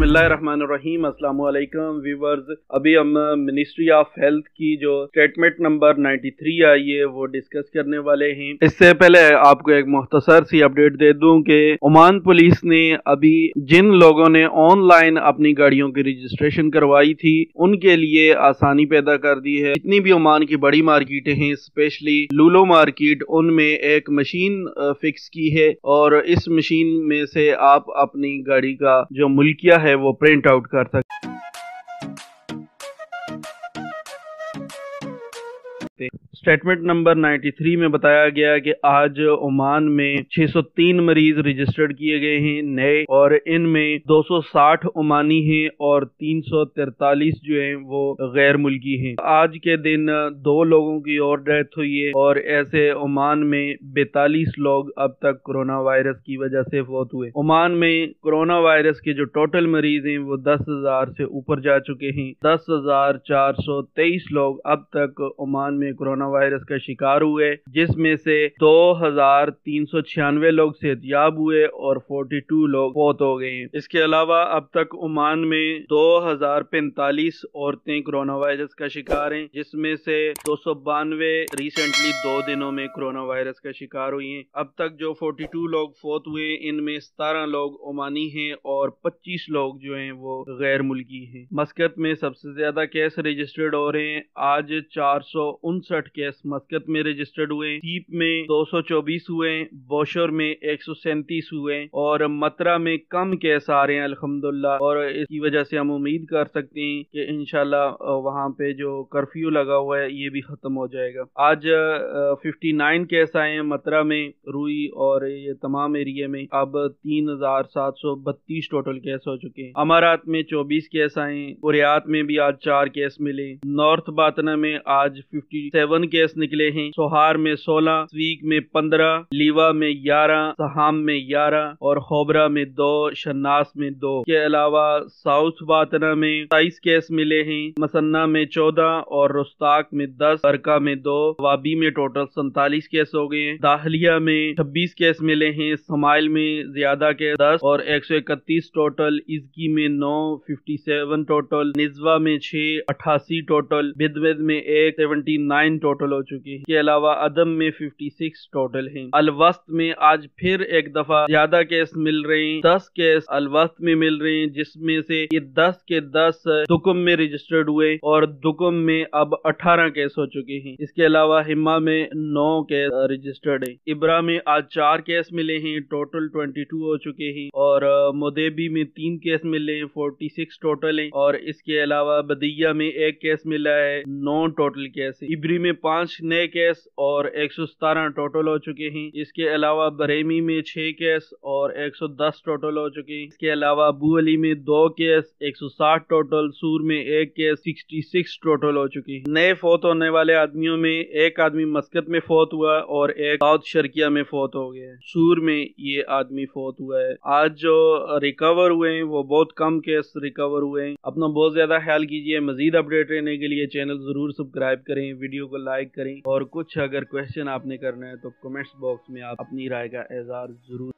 बिस्मिल्लाहिर्रहमानिर्रहीम। अस्सलाम वालेकुम व्यूवर्स। अभी हम मिनिस्ट्री ऑफ हेल्थ की जो स्टेटमेंट नंबर 93 आई है वो डिस्कस करने वाले हैं। इससे पहले आपको एक मुख्तसर सी अपडेट दे दूं कि ओमान पुलिस ने अभी जिन लोगों ने ऑनलाइन अपनी गाड़ियों की रजिस्ट्रेशन करवाई थी उनके लिए आसानी पैदा कर दी है। जितनी भी ओमान की बड़ी मार्केटें हैं, स्पेशली लूलो मार्केट, उनमें एक मशीन फिक्स की है और इस मशीन में से आप अपनी गाड़ी का जो मुल्किया है वो प्रिंट आउट कर सकते। स्टेटमेंट नंबर 93 में बताया गया कि आज ओमान में 603 मरीज रजिस्टर्ड किए गए हैं नए, और इनमें 260 ओमानी हैं और 343 जो हैं वो गैर मुल्की हैं। आज के दिन 2 लोगों की और डेथ हुई है और ऐसे ओमान में 42 लोग अब तक कोरोना वायरस की वजह से फौत हुए। ओमान में कोरोना वायरस के जो टोटल मरीज हैं वो 10,000 से ऊपर जा चुके हैं। 10,423 लोग अब तक ओमान में कोरोना वायरस का शिकार हुए, जिसमें से 2,396 लोग सेहतयाब हुए और 42 लोग फौत हो गए हैं। इसके अलावा अब तक ओमान में 2,045 औरतें कोरोना वायरस का शिकार हैं, जिसमें से 292 रिसेंटली 2 दिनों में कोरोना वायरस का शिकार हुई हैं। अब तक जो 42 लोग फौत हुए इनमें 17 लोग ओमानी हैं और 25 लोग जो हैं वो गैर मुल्की हैं। मस्कत में सबसे ज्यादा केस रजिस्टर्ड हो रहे हैं। आज 459 केस मस्कत में रजिस्टर्ड हुए, सीप में 224 हुए, बोशर में 137 हुए और मतरा में कम केस आ रहे हैं अल्हम्दुलिल्लाह। और इसकी वजह से हम उम्मीद कर सकते हैं कि इंशाल्लाह वहाँ पे जो कर्फ्यू लगा हुआ है ये भी खत्म हो जाएगा। आज 59 केस आए हैं मतरा में, रुई और ये तमाम एरिया में। अब 3,732 टोटल केस हो चुके हैं। अमारात में 24 केस आए हैं। कुरियात में भी आज 4 केस मिले। नॉर्थ बातना में आज 57 केस निकले हैं। सोहार में 16, स्वीक में 15, लीवा में 11, सहाम में 11 और खोबरा में 2, शन्नास में 2। के अलावा साउथ बातना में 27 केस मिले हैं। मसन्ना में 14 और रुस्ताक में 10, बरका में 2, वाबी में टोटल 47 केस हो गए हैं। दाहलिया में 26 केस मिले हैं। समाइल में ज्यादा केस 10 और 131 टोटल। इजकी में 9, 57 टोटल। निजवा में 6, 88 टोटल। बिदविद में 1, 79 टोटल हो चुके हैं। के अलावा अदम में 56 टोटल हैं। अलवस्त में आज फिर एक दफा ज्यादा केस मिल रहे हैं। 10 केस अलवस्त में मिल रहे हैं, जिसमें से ये 10 के 10 दुकुम में रजिस्टर्ड हुए और दुकुम में अब 18 केस हो चुके हैं। इसके अलावा हिम्मा में 9 केस रजिस्टर्ड है। इब्रा में आज 4 केस मिले हैं, टोटल 22 हो चुके हैं। और मुदेबी में 3 केस मिले हैं, 46 टोटल है। और इसके अलावा बदिया में 1 केस मिला है, 9 टोटल केस है। इबरी में 5 नए केस और 117 टोटल हो चुके हैं। इसके अलावा बरेमी में 6 केस और 110 टोटल हो चुके हैं। इसके अलावा अबू अली में 2 केस, 160 टोटल। सूर में 1 केस, 66 टोटल हो चुके हैं। नए फौत होने वाले आदमियों में एक आदमी मस्कत में फौत हुआ और एक साउथ शर्किया में फौत हो गया है। सूर में ये आदमी फौत हुआ है। आज जो रिकवर हुए हैं वो बहुत कम केस रिकवर हुए हैं। अपना बहुत ज्यादा ख्याल कीजिए। मजीद अपडेट रहने के लिए चैनल जरूर सब्सक्राइब करें, वीडियो को लाइक करें और कुछ अगर क्वेश्चन आपने करना है तो कमेंट्स बॉक्स में आप अपनी राय का इज़हार जरूर